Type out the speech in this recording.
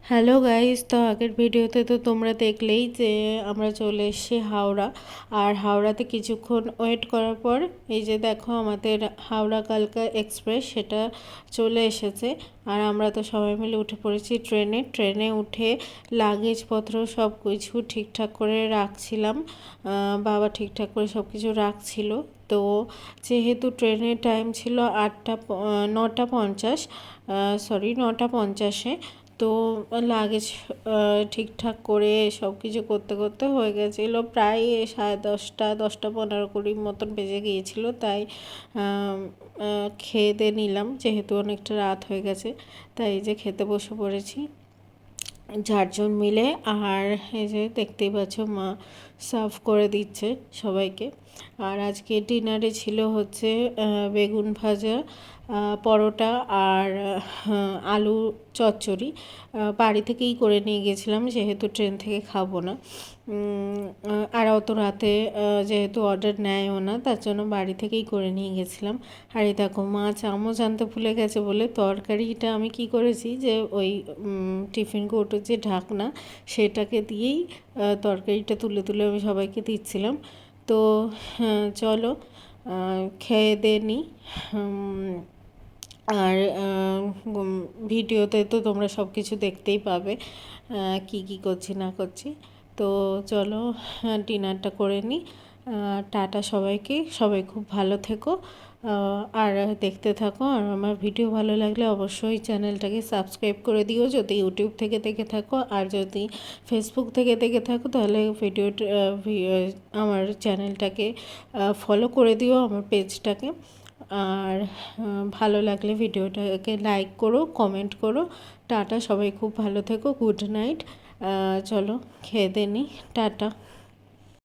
Hello guys, তো আগের ভিডিওতে তো তোমরা দেখলেই যে আমরা চলে এসেছি হাওড়া। আর হাওড়াতে কিছুক্ষণ ওয়েট করার পর এই যে দেখো আমাদের হাওড়া কালকা এক্সপ্রেস সেটা চলে এসেছে। আর আমরা তো সবাই মিলে উঠে পড়েছি ট্রেনে উঠে লাগেজপত্র সব কিছু ঠিকঠাক করে রাখছিলাম। বাবা ঠিকঠাক করে সব কিছু রাখছিল। তো যেহেতু ট্রেনের টাইম ছিল 9:50, 9:50, তো লাগেজ ঠিকঠাক করে সব কিছু করতে করতে হয়ে গেছিলো প্রায় 10:30, 10:15 মতন বেজে গিয়েছিলো। তাই খেয়ে দিয়ে নিলাম, যেহেতু অনেকটা রাত হয়ে গেছে। তাই এই যে খেতে বসে পড়েছি 4জন মিলে। আর এই যে দেখতেই পাচ্ছ মা সার্ভ করে দিচ্ছে সবাইকে। আর আজকে ডিনারে ছিল হচ্ছে বেগুন ভাজা, পরোটা আর আলু চচ্চড়ি। বাড়ি থেকেই করে নিয়ে গেছিলাম, যেহেতু ট্রেন থেকে খাবো না। আর অত রাতে যেহেতু অর্ডার নেয়ও না, তার জন্য বাড়ি থেকেই করে নিয়ে গেছিলাম। আর এই দেখো মা চামচ আনতে ভুলে গেছে বলে তরকারিটা আমি কি করেছি যে ওই টিফিন কৌটোর যে ঢাকনা সেটাকে দিয়েই তরকারিটা তুলে তুলে আমি সবাইকে দিচ্ছিলাম। তো চলো খেয়ে দিয়ে নিই। আর ভিডিওতে তো তোমরা সব কিছু দেখতেই পাবে কি কি করছি না করছি। তো চলো ডিনারটা করে নিই। টাটা সবাইকে, সবাই খুব ভালো থেকো আর দেখতে থাকো। আর আমার ভিডিও ভালো লাগলে অবশ্যই চ্যানেলটাকে সাবস্ক্রাইব করে দিও যদি ইউটিউব থেকে দেখে থাকো। আর যদি ফেসবুক থেকে দেখে থাকো তাহলে আমার চ্যানেলটাকে ফলো করে দিও, আমার পেজটাকে। আর ভালো লাগলে ভিডিওটাকে লাইক করো, কমেন্ট করো। টাটা, সবাই খুব ভালো থেকো, গুড নাইট। চলো খেয়ে দিয়ে নিই, টাটা।